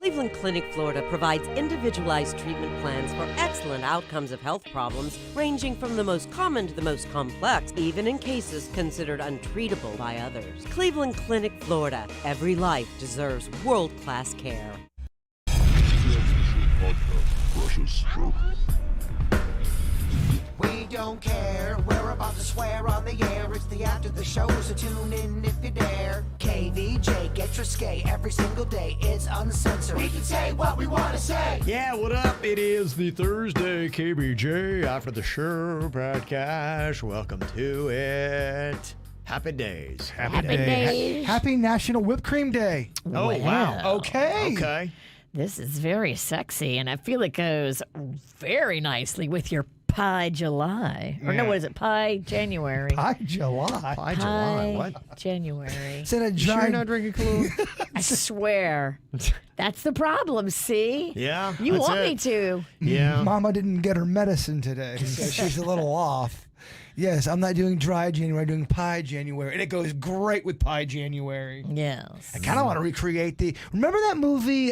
Cleveland Clinic, Florida provides individualized treatment plans for excellent outcomes of health problems ranging from the most common to the most complex, even in cases considered untreatable by others. Cleveland Clinic, Florida. Every life deserves world-class care. We don't care, we're about to swear on the air. It's the after the show, so tune in if you dare. KVJ, get risque every single day. It's uncensored. We can say what we want to say. Yeah, what up? It is the Thursday KVJ After the Show podcast. Welcome to it. Happy days. Happy days. Happy National Whipped Cream Day. Oh, wow. Okay. This is very sexy, and I feel it goes very nicely with your Pie July. Or no, what is it? Pie January. Pie July. Pie July. What? January. Is that a You sure you're giant? not drinking Kahlua? I swear. That's the problem, see? Yeah. You that's want it. me to. Yeah. Mama didn't get her medicine today, so she's a little off. Yes, I'm not doing dry January, I'm doing Pie January, and it goes great with Pie January. Yes. I kind of want to recreate remember that movie,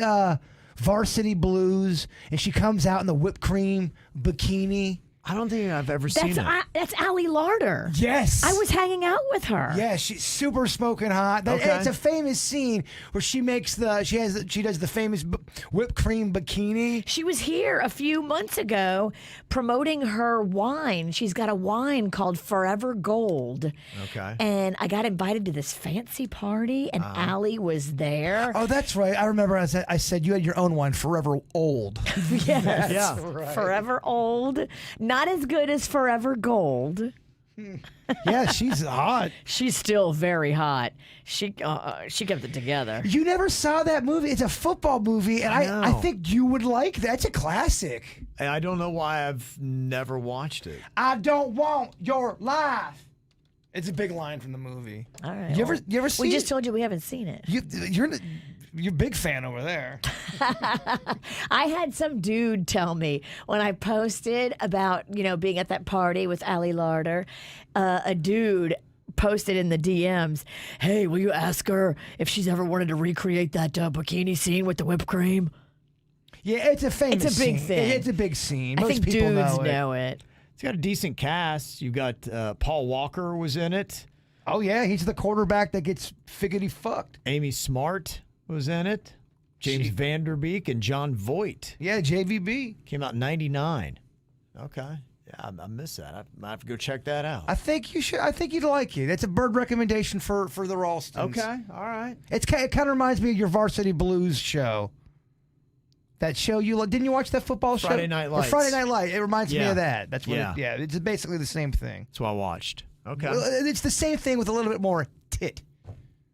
Varsity Blues, and she comes out in the whipped cream bikini? I don't think I've ever seen it. That's Allie Larder. Yes. I was hanging out with her. Yeah, she's super smoking hot. Okay. It's a famous scene where she makes she does the famous whipped cream bikini. She was here a few months ago promoting her wine. She's got a wine called Forever Gold. Okay. And I got invited to this fancy party, and Allie was there. Oh, that's right. I remember I said you had your own wine, Forever Old. Yes. Yeah. Right. Forever Old. Not as good as Forever Gold. Yeah, she's hot. She's still very hot. She kept it together. You never saw that movie? It's a football movie, and I know. think you would like that. It's a classic. I don't know why I've never watched it. I don't want your life. It's a big line from the movie. All right. You ever see We it? just told you we haven't seen it. You're a big fan over there. I had some dude tell me when I posted about, being at that party with Allie Larder, a dude posted in the DMs, hey, will you ask her if she's ever wanted to recreate that bikini scene with the whipped cream? Yeah, it's a famous It's a big scene. thing. It's a big scene. I Most think people dudes know it. it. It's got a decent cast. You got Paul Walker was in it. Oh, yeah, he's the quarterback that gets figgity fucked. Amy Smart was in it. James Vanderbeek and John Voight. Yeah, JVB. Came out in 99. Okay. Yeah, I missed that. I might have to go check that out. I think you should. I think you'd like it. It's a bird recommendation for the Ralstons. Okay. All right. It kind of reminds me of your Varsity Blues show. That show didn't you watch that football show? Friday Night Lights. Or Friday Night Lights. It reminds me Yeah. of that. That's what. Yeah. It's basically the same thing. That's what I watched. Okay. Well, it's the same thing with a little bit more tit.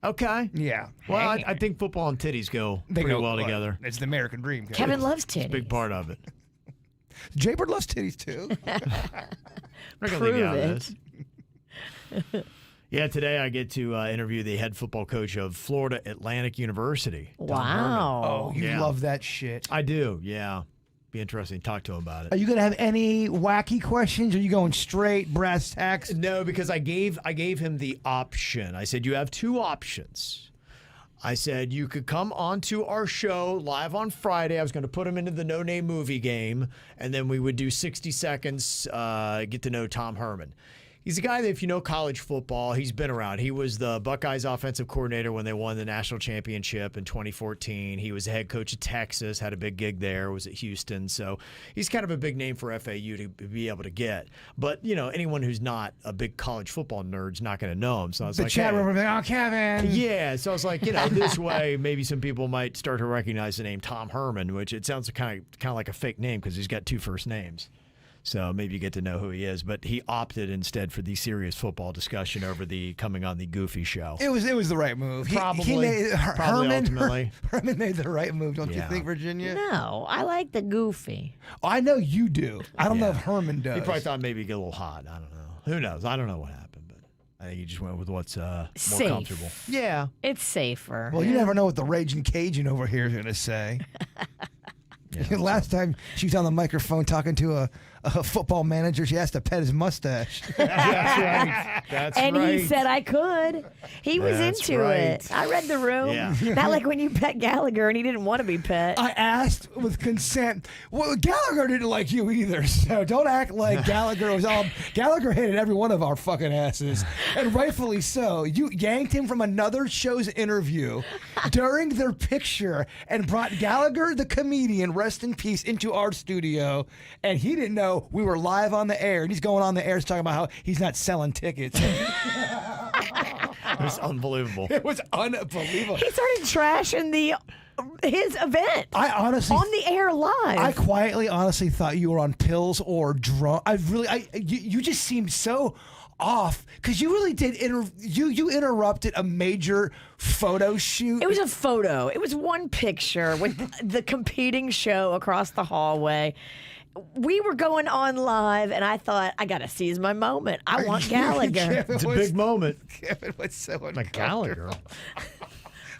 Okay. Yeah. Well, I think football and titties go They pretty go- well together. It's the American dream. guys. Kevin loves titties. Big part of it. Jaybird loves titties too. I'm not gonna leave Prove you out of it. this. Yeah, today I get to interview the head football coach of Florida Atlantic University. Tom Herman. Wow. Oh, you Yeah. love that shit. I do. Yeah. Be interesting to talk to him about Are it. you gonna have any wacky questions? Or are you going straight brass tacks? No, because I gave him the option. I said you have two options. I said you could come onto our show live on Friday. I was going to put him into the No Name Movie game, and then we would do 60 seconds, get to know Tom Herman. He's a guy that, if you know college football, he's been around. He was the Buckeyes offensive coordinator when they won the national championship in 2014. He was the head coach of Texas, had a big gig there, was at Houston. So he's kind of a big name for FAU to be able to get. But, anyone who's not a big college football nerd's not going to know him. So I was The like, chat hey. room will be like, oh, Kevin. Yeah, so I was like, this way maybe some people might start to recognize the name Tom Herman, which it sounds kind of like a fake name because he's got two first names. So maybe you get to know who he is. But he opted instead for the serious football discussion over the coming on the Goofy show. It was the right move. Probably ultimately. Herman made the right move, don't you Yeah. think, Virginia? No, I like the goofy. Oh, I know you do. I don't know if Yeah. Herman does. He probably thought maybe he'd get a little hot. I don't know. Who knows? I don't know what happened, but I think he just went with what's more Safe. comfortable. Yeah. It's safer. Well, you never know what the Raging Cajun over here is going to say. Yeah, Last time she was on the microphone talking to football manager, she has to pet his mustache. That's right. That's And right. he said I could. He was That's into right. it. I read the room. Yeah. Not like when you pet Gallagher and he didn't want to be pet. I asked with consent. Well, Gallagher didn't like you either, so don't act like Gallagher was all. Gallagher hated every one of our fucking asses, and rightfully so. You yanked him from another show's interview during their picture and brought Gallagher, the comedian, rest in peace, into our studio, and he didn't know we were live on the air, and he's going on the air talking about how he's not selling tickets. It was unbelievable. It was unbelievable. He started trashing his event. I honestly on the air live. I quietly, honestly thought you were on pills or drunk. You just seemed so off because you really did. You interrupted a major photo shoot. It was a photo. It was one picture with the competing show across the hallway. We were going on live, and I thought, I got to seize my moment. I want Gallagher. It's a big moment. Kevin was so Like Gallagher.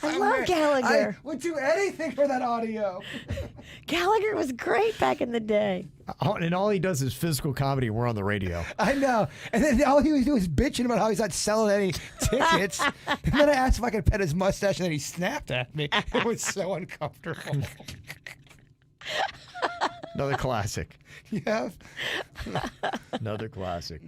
I love Gallagher. I would do anything for that audio. Gallagher was great back in the day. And all he does is physical comedy. We're on the radio. I know. And then all he was doing was bitching about how he's not selling any tickets. And then I asked if I could pet his mustache, and then he snapped at me. It was so uncomfortable. Another classic. Yeah. Another classic.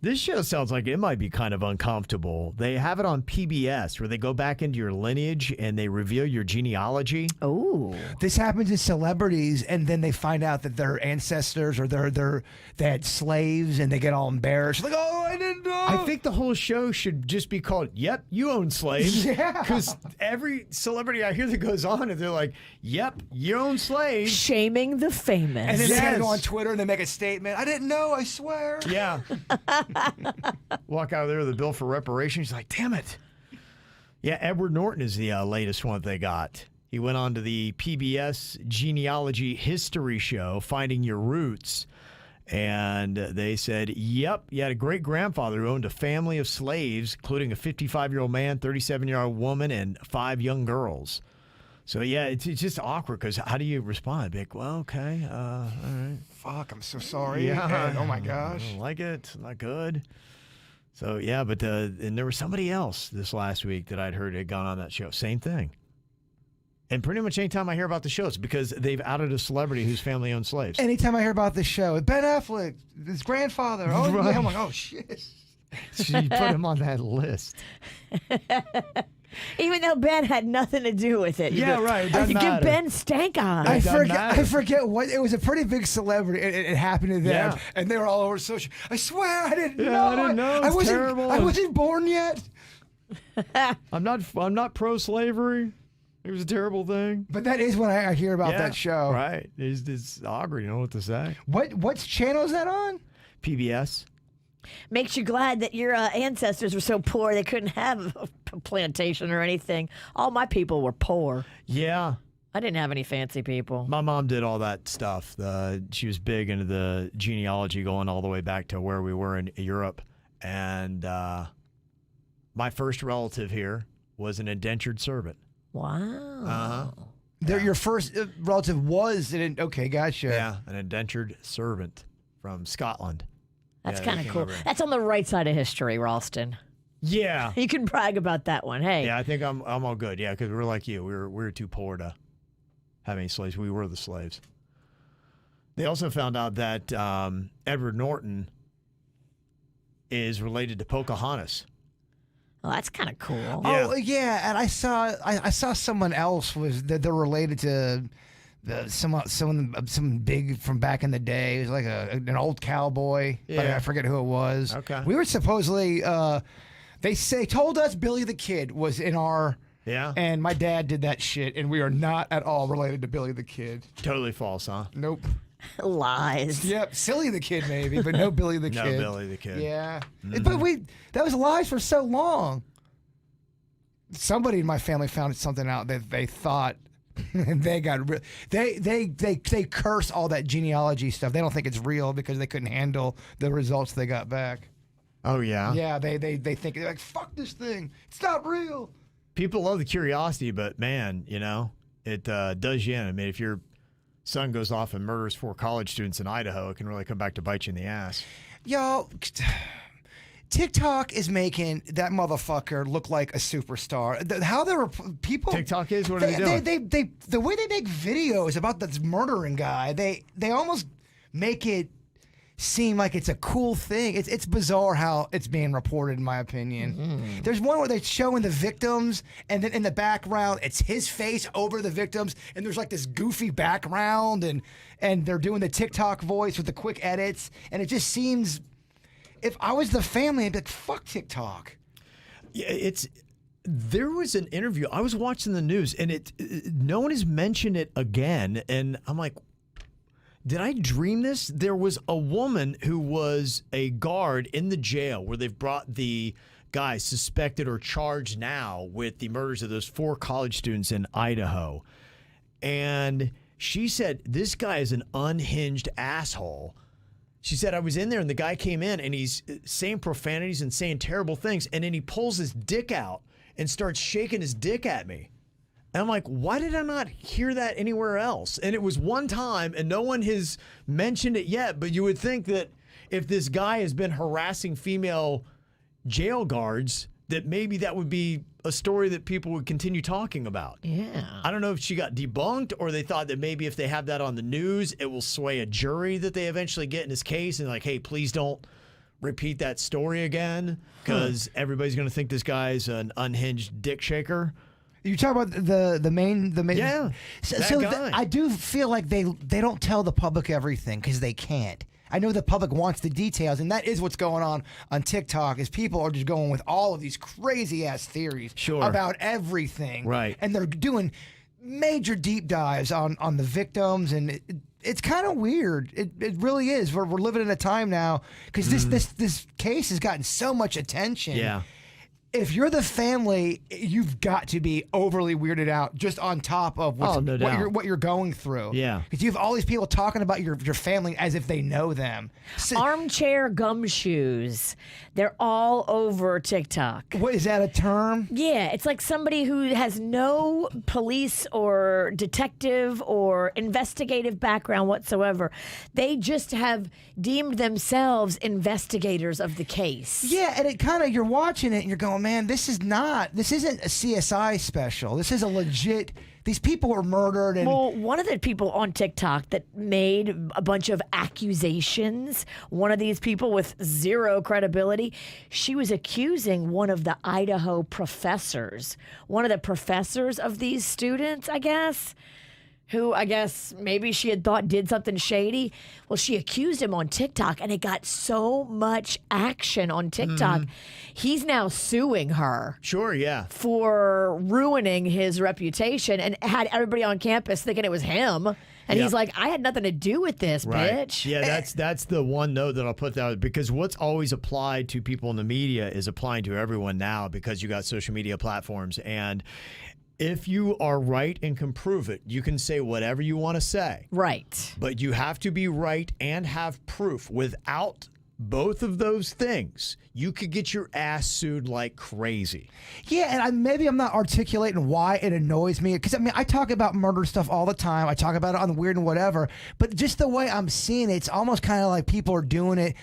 This show sounds like it might be kind of uncomfortable. They have it on PBS where they go back into your lineage and they reveal your genealogy. Oh. This happens to celebrities, and then they find out that their ancestors or they had slaves, and they get all embarrassed. Like, oh, I didn't know. I think the whole show should just be called, Yep, You Own Slaves. Yeah. Because every celebrity I hear that goes on, and they're like, Yep, you own slaves. Shaming the famous. And then they Yes. go on Twitter and they make a statement. I didn't know, I swear. Yeah. Walk out of there with a bill for reparations. He's like, damn it. Yeah, Edward Norton is the latest one they got. He went on to the PBS genealogy history show, Finding Your Roots. And they said, yep, you had a great-grandfather who owned a family of slaves, including a 55-year-old man, 37-year-old woman, and 5 young girls. So, yeah, it's just awkward because how do you respond? Be like, well, okay, all right. Fuck, I'm so sorry. Yeah. And, oh my gosh. I don't like it. Not good. So, yeah, but and there was somebody else this last week that I'd heard had gone on that show. Same thing. And pretty much anytime I hear about the show, it's because they've outed a celebrity whose family owned slaves. Anytime I hear about this show, Ben Affleck, his grandfather. Oh, Right. yeah. I'm like, oh, shit. So you put him on that list. Even though Ben had nothing to do with it. Yeah, right, it doesn't Give matter. Ben stank eye. I doesn't forget. matter. I forget what it was. A pretty big celebrity. It happened to them, Yeah. and they were all over social. I swear, I didn't Yeah, know. I didn't know. It I was wasn't. terrible. I wasn't born yet. I'm not pro-slavery. It was a terrible thing. But that is when I hear about that show. Right. It's awkward. You know what to say. What channel is that on? PBS. Makes you glad that your ancestors were so poor they couldn't have a plantation or anything. All my people were poor. Yeah. I didn't have any fancy people. My mom did all that stuff. She was big into the genealogy going all the way back to where we were in Europe. And my first relative here was an indentured servant. Wow. Your first relative was okay. Gotcha. Yeah, an indentured servant from Scotland. That's Yeah, kind they of came cool. over. That's on the right side of history, Ralston. Yeah. You can brag about that one. Hey. Yeah, I think I'm all good. Yeah, because we're like you. We were too poor to have any slaves. We were the slaves. They also found out that Edward Norton is related to Pocahontas. Well, that's kind of cool. Oh yeah, and I saw someone else was that they're related to someone big from back in the day. It was like an old cowboy, but Yeah. I forget who it was. Okay. We were supposedly they told us Billy the Kid was in our Yeah. and my dad did that shit, and we are not at all related to Billy the Kid. Totally false, huh? Nope. Lies. Yep, Silly the Kid maybe, but no Billy the No Kid. Billy the Kid. Yeah, but that was lies for so long. Somebody in my family found something out that they thought, and they got they curse all that genealogy stuff. They don't think it's real because they couldn't handle the results they got back. Oh, yeah? Yeah, they think they're like, fuck this thing, it's not real. People love the curiosity, but man, it does you in. I mean, if you're son goes off and murders 4 college students in Idaho, it can really come back to bite you in the ass. Yo, TikTok is making that motherfucker look like a superstar. How there were people. TikTok is? What are they doing? They the way they make videos about this murdering guy, they almost make it seem like it's a cool thing. It's bizarre how it's being reported, in my opinion. Mm-hmm. There's one where they're showing the victims, and then in the background, it's his face over the victims, and there's like this goofy background, and they're doing the TikTok voice with the quick edits, and it just seems. If I was the family, I'd be like, fuck TikTok. Yeah, there was an interview. I was watching the news, and no one has mentioned it again. And I'm like, did I dream this? There was a woman who was a guard in the jail where they've brought the guy suspected or charged now with the murders of those 4 college students in Idaho. And she said, this guy is an unhinged asshole. She said, I was in there and the guy came in and he's saying profanities and saying terrible things. And then he pulls his dick out and starts shaking his dick at me. And I'm like, why did I not hear that anywhere else? And it was one time and no one has mentioned it yet. But you would think that if this guy has been harassing female jail guards, that maybe that would be a story that people would continue talking about. Yeah. I don't know if she got debunked or they thought that maybe if they have that on the news, it will sway a jury that they eventually get in this case and like, hey, please don't repeat that story again because everybody's going to think this guy's an unhinged dick shaker. You talk about the main. Yeah, So that guy. I do feel like they don't tell the public everything because they can't. I know the public wants the details, and that is what's going on TikTok. Is people are just going with all of these crazy ass theories about everything, right? And they're doing major deep dives on the victims, and it's kind of weird. It really is. We're living in a time now because this case has gotten so much attention. Yeah. If you're the family, you've got to be overly weirded out just on top of what you're going through. Yeah. Because you have all these people talking about your family as if they know them. So, Armchair gumshoes. They're all over TikTok. what is that a term? Yeah, it's like somebody who has no police or detective or investigative background whatsoever. They just have deemed themselves investigators of the case. Yeah, and it kind of, you're watching it and you're going, man, this isn't a CSI special. This is a legit, these people were murdered. And Well, one of the people on TikTok that made a bunch of accusations, one of these people with zero credibility, she was accusing one of the Idaho professors, one of the professors of these students, I guess, who I guess maybe she had thought did something shady. Well, she accused him on TikTok, and it got so much action on TikTok. He's now suing her. Sure, yeah. For ruining his reputation and had everybody on campus thinking it was him. And he's like, I had nothing to do with this, bitch. Yeah, that's the one note that I'll put down because what's always applied to people in the media is applying to everyone now because you got social media platforms. And if you are right and can prove it, you can say whatever you want to say. Right. But you have to be right and have proof. Without both of those things, you could get your ass sued like crazy. yeah, and maybe I'm not articulating why it annoys me. Because, I mean, I talk about murder stuff all the time. I talk about it on Weird and whatever. But just the way I'm seeing it, it's almost kind of like people are doing it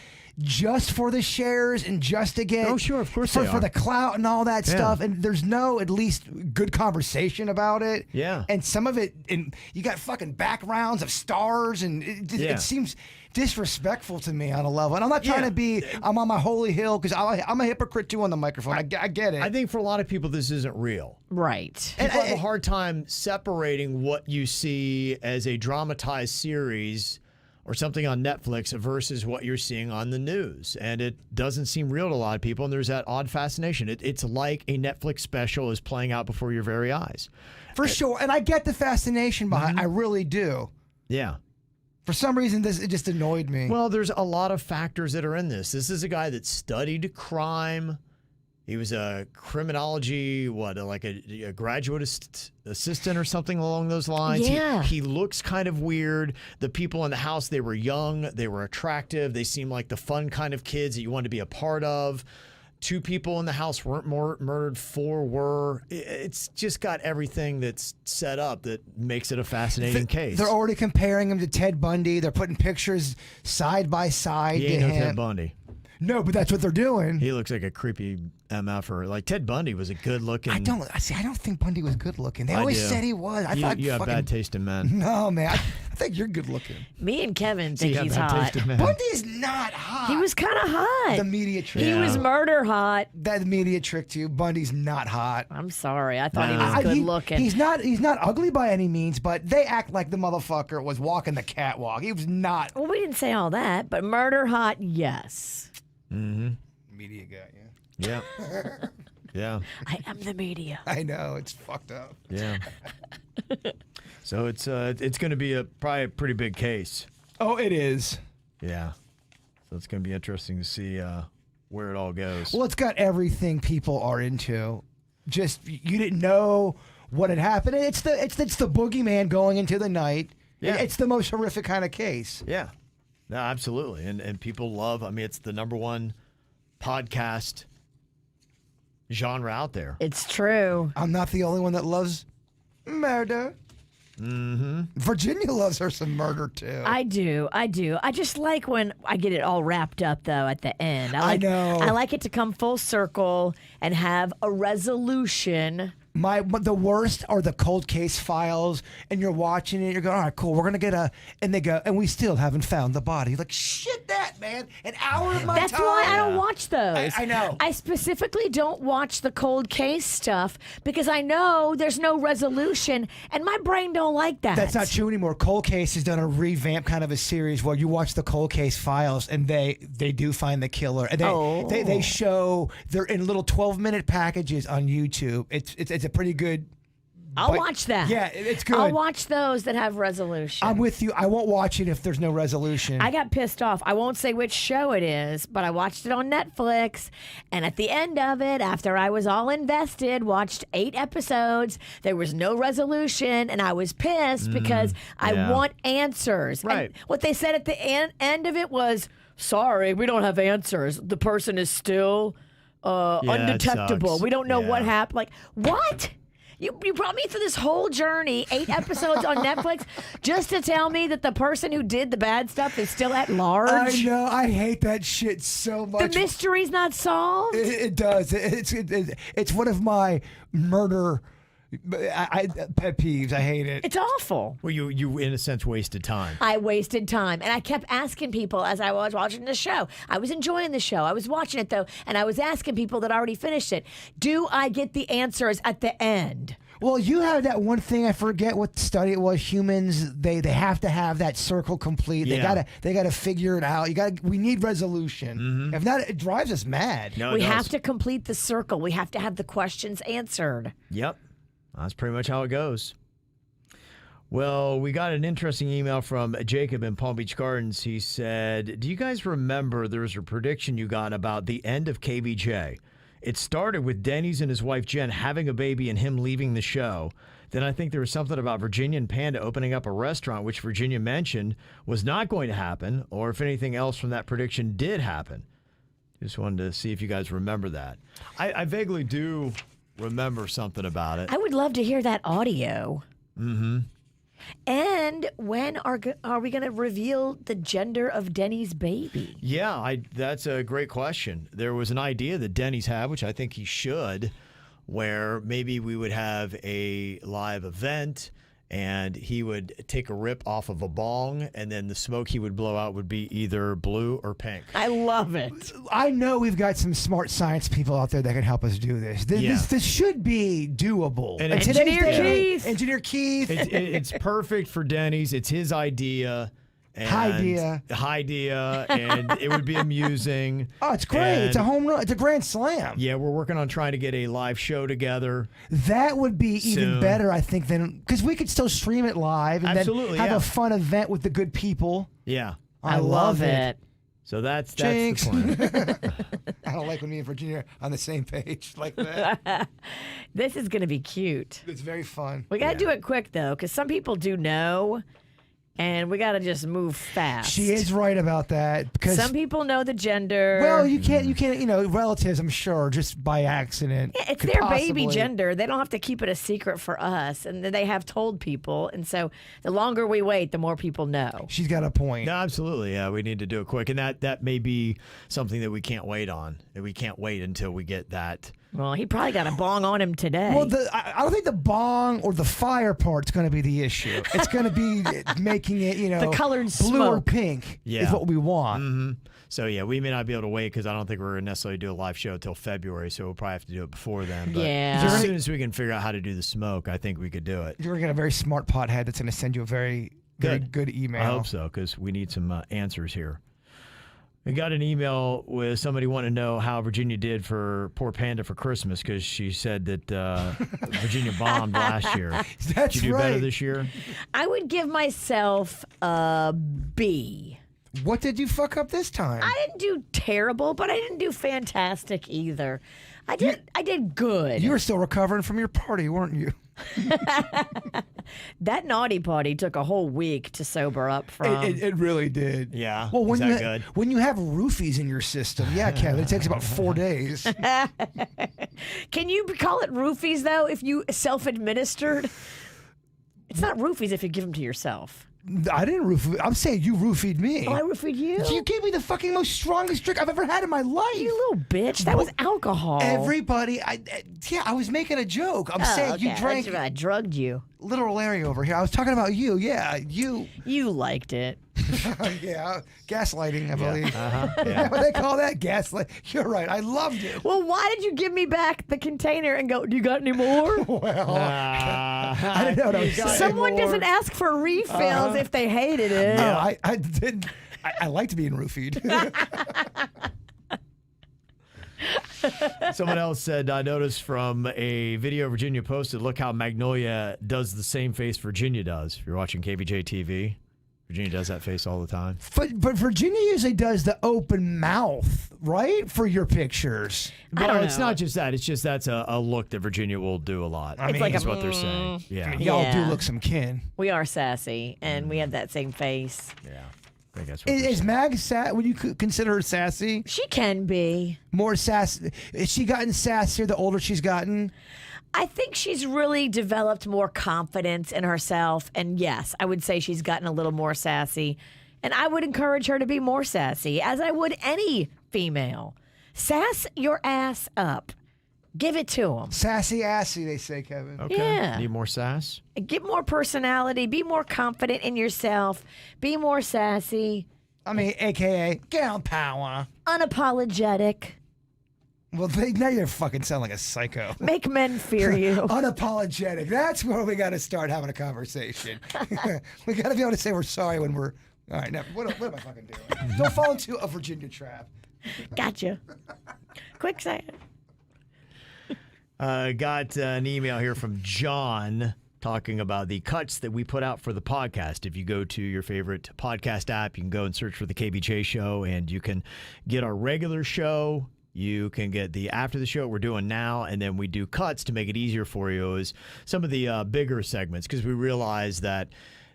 just for the shares and just to get of course they for are. the clout and all that Yeah. stuff, and there's no at least good conversation about it. Yeah. And some of it, and you got fucking backgrounds of stars, and it seems disrespectful to me on a level. And I'm not trying to be, I'm on my holy hill because I'm a hypocrite too on the microphone. I get it. I think for a lot of people, this isn't real. Right. People have a hard time separating what you see as a dramatized series or something on Netflix versus what you're seeing on the news. And it doesn't seem real to a lot of people, and there's that odd fascination. It's like a Netflix special is playing out before your very eyes. For sure. And I get the fascination behind I really do. Yeah. For some reason, it just annoyed me. Well, there's a lot of factors that are in this. This is a guy that studied crime. He was a criminology, like a graduate assistant or something along those lines. Yeah. He looks kind of weird. The people in the house, they were young. They were attractive. They seemed like the fun kind of kids that you wanted to be a part of. 2 people in the house weren't murdered, 4 were. It's just got everything that's set up that makes it a fascinating case. They're already comparing him to Ted Bundy. They're putting pictures side by side He to ain't no him. Ted Bundy. No, but that's what they're doing. He looks like a creepy MFer. Like Ted Bundy was a good looking. I don't think Bundy was good looking. They always said he was. I thought you have bad taste in men. No, man. I think you're good looking. Me and Kevin See, think you have he's bad hot. taste in men. Bundy is not hot. He was kind of hot. The media trick. He was murder hot. That media tricked you. Bundy's not hot. I'm sorry. I thought he No. was good looking. He's not ugly by any means, but they act like the motherfucker was walking the catwalk. He was not. Well, we didn't say all that, but murder hot, yes. Mm-hmm. Media got you. Yeah. Yeah. I am the media. I know, it's fucked up. Yeah. So it's going to be probably a pretty big case. Oh, it is. Yeah. So it's going to be interesting to see where it all goes. Well, it's got everything people are into. Just you didn't know what had happened. It's the boogeyman going into the night. Yeah. It's the most horrific kind of case. Yeah. No, absolutely. And people love, I mean, it's the #1 podcast genre out there. It's true. I'm not the only one that loves murder. Mm-hmm. Virginia loves her some murder too. I do. I just like when I get it all wrapped up, though, at the end. I know. I like it to come full circle and have a resolution. The worst are the cold case files, and you're watching it. You're going, all right, cool. We're gonna get and they go, and we still haven't found the body. Like shit, that man. An hour of my That's time. why I don't watch those. I know. I specifically don't watch the cold case stuff because I know there's no resolution, and my brain don't like that. That's not true anymore. Cold Case has done a revamp kind of a series where you watch the cold case files and they do find the killer. And they show they're in little 12-minute packages on YouTube. It's a pretty good. I'll watch that. Yeah, it's good. I'll watch those that have resolution. I'm with you. I won't watch it if there's no resolution. I got pissed off. I won't say which show it is, but I watched it on Netflix. And at the end of it, after I was all invested, watched 8 episodes, there was no resolution. And I was pissed because I want answers. Right. And what they said at the end of it was, sorry, we don't have answers. The person is still that undetectable. sucks. We don't know what Yeah. happened. Like, what? You brought me through this whole journey, 8 episodes on Netflix, just to tell me that the person who did the bad stuff is still at large? I know. I hate that shit so much. The mystery's not solved? It does. It's one of my murder pet peeves. I hate it. It's awful. Well, you in a sense wasted time. I wasted time. And I kept asking people as I was watching the show. I was enjoying the show. I was watching it, though, and I was asking people that already finished it, do I get the answers at the end? Well, you have that one thing. I forget what study it was. Humans, they have to have that circle complete. Yeah. They gotta figure it out. We need resolution. If not, it drives us mad. No, We it have does. to complete the circle. We have to have the questions answered. Yep. That's pretty much how it goes. Well, we got an interesting email from Jacob in Palm Beach Gardens. He said, do you guys remember there was a prediction you got about the end of KVJ? It started with Denny's and his wife Jen having a baby and him leaving the show. Then I think there was something about Virginia and Panda opening up a restaurant, which Virginia mentioned was not going to happen, or if anything else from that prediction did happen. Just wanted to see if you guys remember that. I vaguely do remember something about it. I would love to hear that audio. Mm-hmm. And when are we going to reveal the gender of Denny's baby? Yeah, that's a great question. There was an idea that Denny's had, which I think he should, where maybe we would have a live event and he would take a rip off of a bong and then the smoke he would blow out would be either blue or pink. I love it. I know we've got some smart science people out there that can help us do this. This should be doable. And In it's- today's Engineer day- Keith. Engineer Keith. It's perfect for Denny's. It's his idea. And idea, and it would be amusing. Oh, it's great. It's a And, home run. It's a grand slam. yeah, we're working on trying to get a live show together. That would be even Soon. better, I think, than because we could still stream it live and Absolutely, then have yeah. a fun event with the good people. Yeah. I love it. So that's Jinx. the plan. I don't like when me and Virginia are on the same page like that. This is going to be cute. It's very fun. We got to do it quick, though, because some people do know. And we got to just move fast. She is right about that because some people know the gender. Well, you can't. Relatives, I'm sure, just by accident. Yeah, it's could their possibly- baby gender. They don't have to keep it a secret for us, and they have told people. And so, the longer we wait, the more people know. She's got a point. No, absolutely. Yeah, we need to do it quick, and that may be something that we can't wait on. And we can't wait until we get that. Well, he probably got a bong on him today. Well, I don't think the bong or the fire part's going to be the issue. It's going to be making it, the colored blue or smoke. pink is Yeah. what we want. Mm-hmm. So, yeah, we may not be able to wait because I don't think we're going to necessarily do a live show until February, so we'll probably have to do it before then. But Yeah. as soon as we can figure out how to do the smoke, I think we could do it. You're going to get a very smart pothead that's going to send you a very good email. I hope so because we need some answers here. We got an email with somebody wanting to know how Virginia did for poor Panda for Christmas because she said that Virginia bombed last year. That's Did you do right. better this year? I would give myself a B. What did you fuck up this time? I didn't do terrible, but I didn't do fantastic either. I did good. You were still recovering from your party, weren't you? That naughty party took a whole week to sober up from. It really did. Yeah. Well, when Is you that good? when you have roofies in your system, yeah, Kevin, it takes about 4 days. Can you call it roofies, though, if you self-administered? It's not roofies if you give them to yourself. I didn't roofie. I'm saying you roofied me. Oh, I roofied you? You gave me the fucking most strongest drink I've ever had in my life. You little bitch. That was alcohol. Everybody, I was making a joke. I'm saying you drank. I drugged you. Little Larry over here. I was talking about you. Yeah, you. You liked it. Yeah, gaslighting, I believe. Uh-huh. Yeah. What they call that? Gaslight. You're right. I loved it. Well, why did you give me back the container and go, do you got any more? Well, I didn't know what I was saying. Someone doesn't ask for refills if they hated it. No, I didn't. I liked being roofied. Someone else said, I noticed from a video Virginia posted, look how Magnolia does the same face Virginia does. If you're watching KVJ TV, Virginia does that face all the time. But Virginia usually does the open mouth, right? For your pictures. I Well, don't it's know. not just that. It's just that's a look that Virginia will do a lot. I mean, like is a what they're saying. Yeah. Y'all do Yeah. look some kin. We are sassy, and we have that same face. Yeah. I think that's what they're Is saying. Mag would you consider her sassy? She can be. More sassy? Has she gotten sassier the older she's gotten? I think she's really developed more confidence in herself. And yes, I would say she's gotten a little more sassy. And I would encourage her to be more sassy, as I would any female. Sass your ass up. Give it to them. Sassy assy, they say, Kevin. Okay. Yeah. Need more sass? Get more personality. Be more confident in yourself. Be more sassy. I mean, AKA gal power. Unapologetic. Well, now you fucking sound like a psycho. Make men fear you. Unapologetic. That's where we got to start having a conversation. We got to be able to say we're sorry when we're. All right, now, what am I fucking doing? Don't fall into a Virginia trap. Gotcha. Quick second. Got an email here from John talking about the cuts that we put out for the podcast. If you go to your favorite podcast app, you can go and search for the KVJ show, and you can get our regular show. You can get the after the show we're doing now, and then we do cuts to make it easier for you is some of the bigger segments, because we realize that,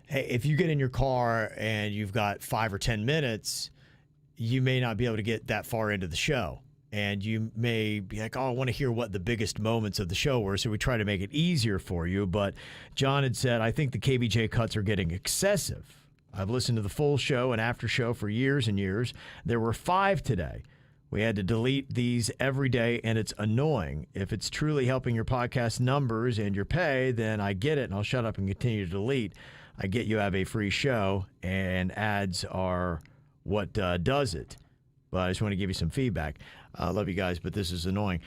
hey, if you get in your car and you've got 5 or 10 minutes, you may not be able to get that far into the show. And you may be like, oh, I want to hear what the biggest moments of the show were. So we try to make it easier for you. But John had said, I think the KVJ cuts are getting excessive. I've listened to the full show and after show for years and years. There were 5 today. We had to delete these every day, and it's annoying. If it's truly helping your podcast numbers and your pay, then I get it, and I'll shut up and continue to delete. I get you have a free show, and ads are what does it. But I just want to give you some feedback. I love you guys, but this is annoying.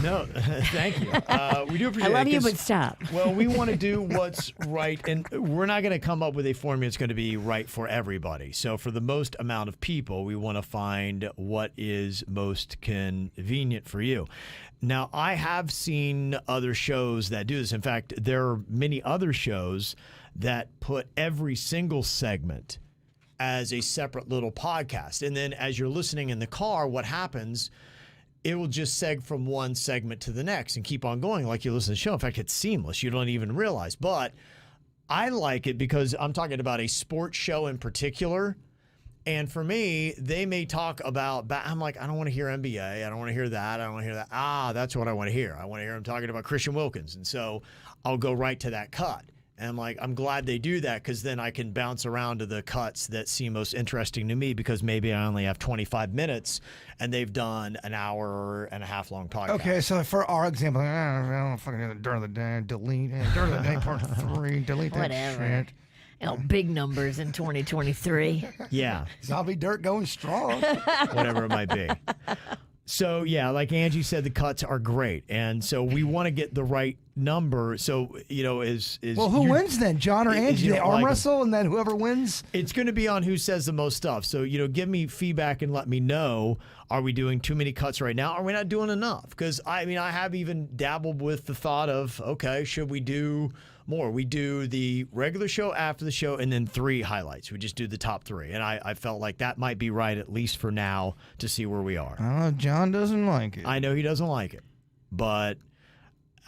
No, thank you. We do appreciate it. I love you, 'cause, but stop. well, we want to do what's right, and we're not going to come up with a formula that's going to be right for everybody. So for the most amount of people, we want to find what is most convenient for you. Now, I have seen other shows that do this. In fact, there are many other shows that put every single segment as a separate little podcast. And then as you're listening in the car, what happens, it will just seg from one segment to the next and keep on going like you listen to the show. In fact, it's seamless. You don't even realize. But I like it because I'm talking about a sports show in particular. And for me, they may talk about, I'm like, I don't want to hear NBA. I don't want to hear that. I don't want to hear that. That's what I want to hear. I want to hear them talking about Christian Wilkins. And so I'll go right to that cut. And I'm like, I'm glad they do that because then I can bounce around to the cuts that seem most interesting to me because maybe I only have 25 minutes and they've done an hour and a half long podcast. Okay, so for our example, I don't fucking know, during the day, delete, during the day part 3, delete that Whatever. shit. Big numbers in 2023. Yeah. Zombie dirt going strong. Whatever it might be. So, yeah, like Angie said, the cuts are great. And so we want to get the right number. So, Well, who wins then? John or Angie? They arm like wrestle, and then whoever wins? It's going to be on who says the most stuff. So, give me feedback and let me know. Are we doing too many cuts right now? Are we not doing enough? Because, I have even dabbled with the thought of, okay, should we do more? We do the regular show after the show and then 3 highlights. We just do the top 3. And I felt like that might be right, at least for now, to see where we are. I don't know. John doesn't like it. I know he doesn't like it. But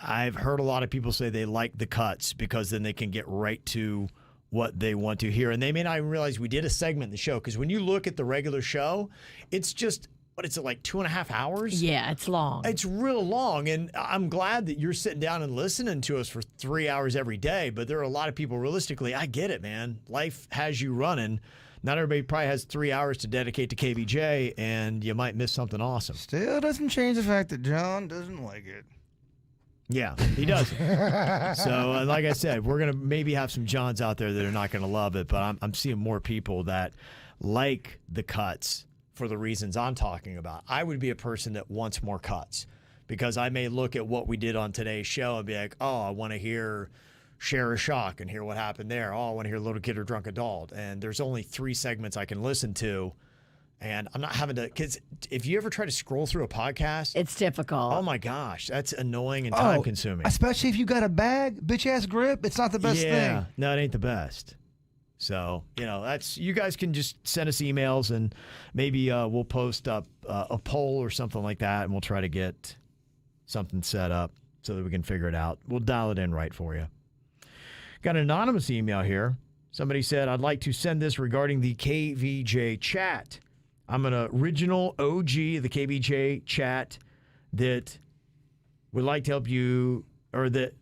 I've heard a lot of people say they like the cuts because then they can get right to what they want to hear. And they may not even realize we did a segment in the show. Because when you look at the regular show, it's just, what is it, like 2.5 hours? Yeah, it's long. It's real long, and I'm glad that you're sitting down and listening to us for 3 hours every day, but there are a lot of people, realistically, I get it, man. Life has you running. Not everybody probably has 3 hours to dedicate to KVJ, and you might miss something awesome. Still doesn't change the fact that John doesn't like it. Yeah, he doesn't. So, like I said, we're going to maybe have some Johns out there that are not going to love it, but I'm seeing more people that like the cuts for the reasons I'm talking about. I would be a person that wants more cuts because I may look at what we did on today's show and be like, oh, I want to hear Share a Shock and hear what happened there. Oh, I want to hear Little Kid or Drunk Adult. And there's only 3 segments I can listen to. And I'm not having to, because if you ever try to scroll through a podcast, It's difficult. oh my gosh, that's annoying and time consuming. Especially if you got a bag, bitch ass grip, it's not the best thing. No, it ain't the best. So, that's, you guys can just send us emails and maybe we'll post up a poll or something like that and we'll try to get something set up so that we can figure it out. We'll dial it in right for you. Got an anonymous email here. Somebody said, I'd like to send this regarding the KVJ Chat. I'm an original OG of the KVJ Chat that would like to help you, or that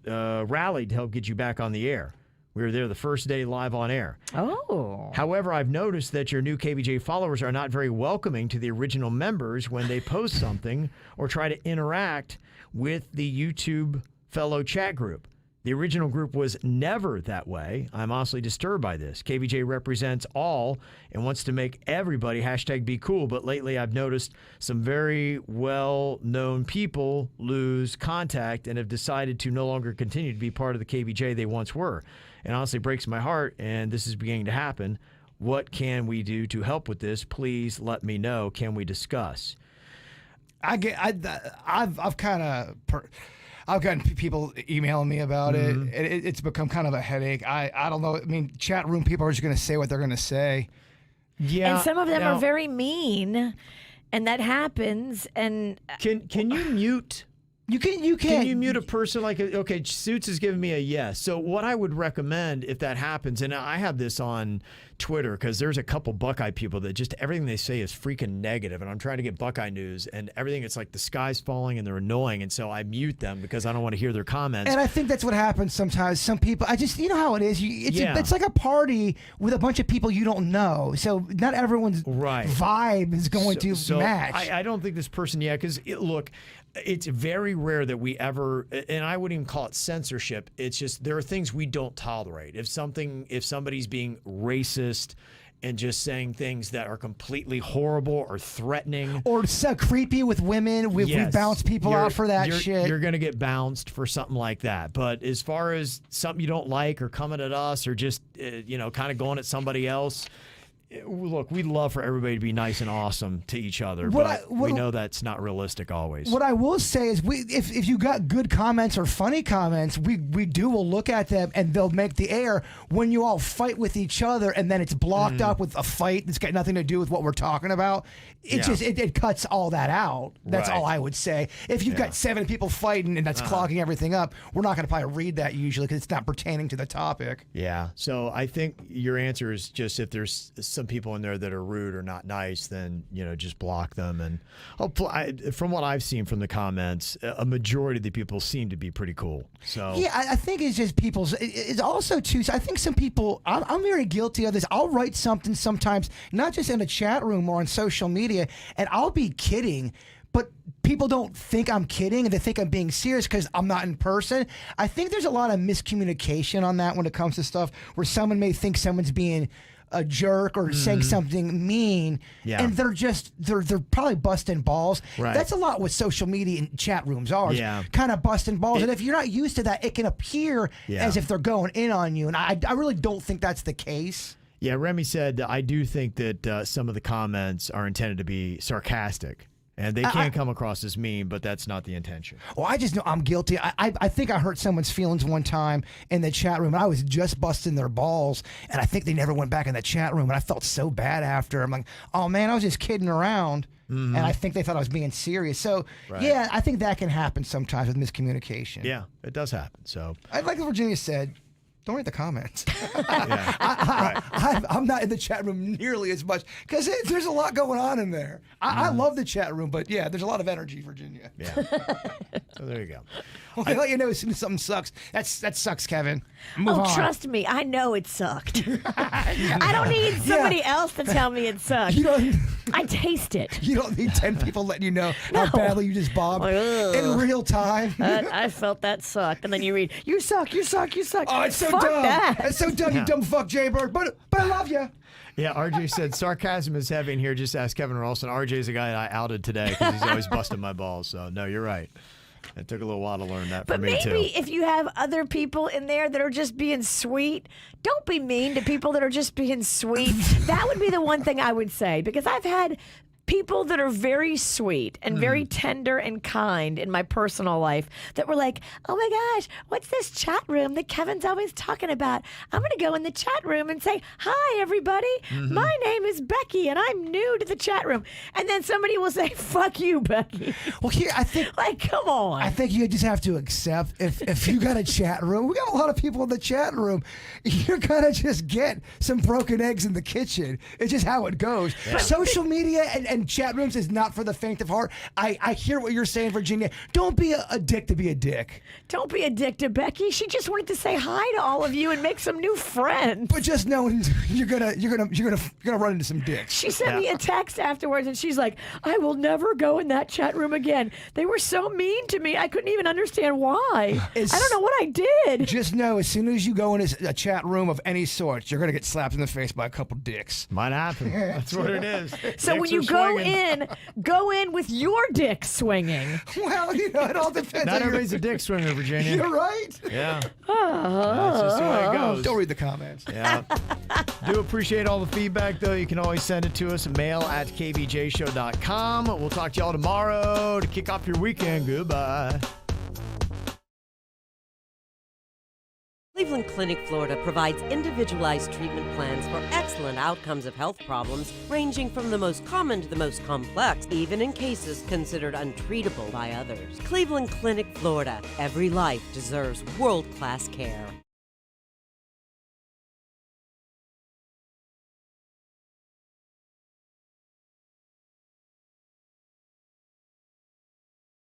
rallied to help get you back on the air. We were there the first day live on air. Oh. However, I've noticed that your new KVJ followers are not very welcoming to the original members when they post something or try to interact with the YouTube fellow chat group. The original group was never that way. I'm honestly disturbed by this. KVJ represents all and wants to make everybody #BeCool, but lately I've noticed some very well-known people lose contact and have decided to no longer continue to be part of the KVJ they once were. It honestly breaks my heart, and this is beginning to happen. What can we do to help with this? Please let me know. Can we discuss? I've gotten people emailing me about it. It's become kind of a headache. I don't know. I mean, chat room people are just going to say what they're going to say. Yeah. And some of them are very mean, and that happens. And Can you mute? You can Can you mute a person like, okay, Suits is giving me a yes. So what I would recommend if that happens, and I have this on Twitter because there's a couple Buckeye people that just everything they say is freaking negative, and I'm trying to get Buckeye news, and everything, it's like the sky's falling and they're annoying, and so I mute them because I don't want to hear their comments. And I think that's what happens sometimes. Some people, you know how it is. It's like a party with a bunch of people you don't know. So not everyone's vibe is going to match. I don't think this person, because look, it's very rare that we ever, and I wouldn't even call it censorship. It's just there are things we don't tolerate. If somebody's being racist and just saying things that are completely horrible or threatening, or so creepy with women, we bounce people out for that shit. You're going to get bounced for something like that. But as far as something you don't like or coming at us or just kind of going at somebody else, look, we'd love for everybody to be nice and awesome to each other, we know that's not realistic always. What I will say is, if you got good comments or funny comments, we'll look at them and they'll make the air. When you all fight with each other and then it's blocked up with a fight that's got nothing to do with what we're talking about, it cuts all that out. That's all I would say. If you've got 7 people fighting and that's clogging everything up, we're not going to probably read that usually because it's not pertaining to the topic. Yeah. So I think your answer is just if there's some people in there that are rude or not nice, then just block them. And from what I've seen from the comments, a majority of the people seem to be pretty cool. So yeah, I think it's just people's. It's also too. I think some people. I'm very guilty of this. I'll write something sometimes, not just in a chat room or on social media, and I'll be kidding. But people don't think I'm kidding, and they think I'm being serious because I'm not in person. I think there's a lot of miscommunication on that when it comes to stuff where someone may think someone's being a jerk or saying something mean, and they're probably busting balls. Right. That's a lot what social media and chat rooms are. Yeah. Kind of busting balls. And if you're not used to that, it can appear as if they're going in on you. And I really don't think that's the case. Yeah, Remy said, I do think that some of the comments are intended to be sarcastic. And they can come across as mean, but that's not the intention. Well, I just know I'm guilty. I think I hurt someone's feelings one time in the chat room, and I was just busting their balls, and I think they never went back in the chat room, and I felt so bad after. I'm like, oh, man, I was just kidding around, and I think they thought I was being serious. So, yeah, I think that can happen sometimes with miscommunication. Yeah, it does happen. So, like what Virginia said, don't read the comments. Right. I'm not in the chat room nearly as much because there's a lot going on in there. I love the chat room, but yeah, there's a lot of energy, Virginia. Yeah. So there you go. Well, I let you know as soon as something sucks. That sucks, Kevin. Move on. Trust me, I know it sucked. I don't need somebody else to tell me it sucked. I taste it. You don't need 10 people letting you know how badly you just bombed in real time. I felt that sucked. And then you read, you suck, you suck, you suck. Oh, it's so Fuck dumb. that. It's so dumb, you dumb fuck, Jaybird. But I love you. Yeah, RJ said, sarcasm is heavy in here. Just ask Kevin Ralston. RJ's a guy that I outed today because he's always busting my balls. So, no, you're right. It took a little while to learn that for me, too. But maybe if you have other people in there that are just being sweet, don't be mean to people that are just being sweet. That would be the one thing I would say, because I've had people that are very sweet and very tender and kind in my personal life that were like, oh my gosh, what's this chat room that Kevin's always talking about? I'm going to go in the chat room and say, hi, everybody. My name is Becky, and I'm new to the chat room. And then somebody will say, fuck you, Becky. Well, here, I think... Like, come on. I think you just have to accept if you got a chat room, we got a lot of people in the chat room, you're going to just get some broken eggs in the kitchen. It's just how it goes. Yeah. Social media and chat rooms is not for the faint of heart. I hear what you're saying, Virginia. Don't be a dick to be a dick. Don't be a dick to Becky. She just wanted to say hi to all of you and make some new friends. But just know you're gonna run into some dicks. She sent me a text afterwards, and she's like, "I will never go in that chat room again. They were so mean to me. I couldn't even understand why. I don't know what I did." Just know, as soon as you go in a chat room of any sort, you're gonna get slapped in the face by a couple dicks. Might happen. That's what it is. So when you go in with your dick swinging. Well, it all depends. Not everybody's a dick swinger, Virginia. You're right. Yeah. That's just the way it goes. Don't read the comments. Yeah. Do appreciate all the feedback, though. You can always send it to us, mail@kvjshow.com. We'll talk to y'all tomorrow to kick off your weekend. Goodbye. Cleveland Clinic, Florida provides individualized treatment plans for excellent outcomes of health problems ranging from the most common to the most complex, even in cases considered untreatable by others. Cleveland Clinic, Florida. Every life deserves world-class care.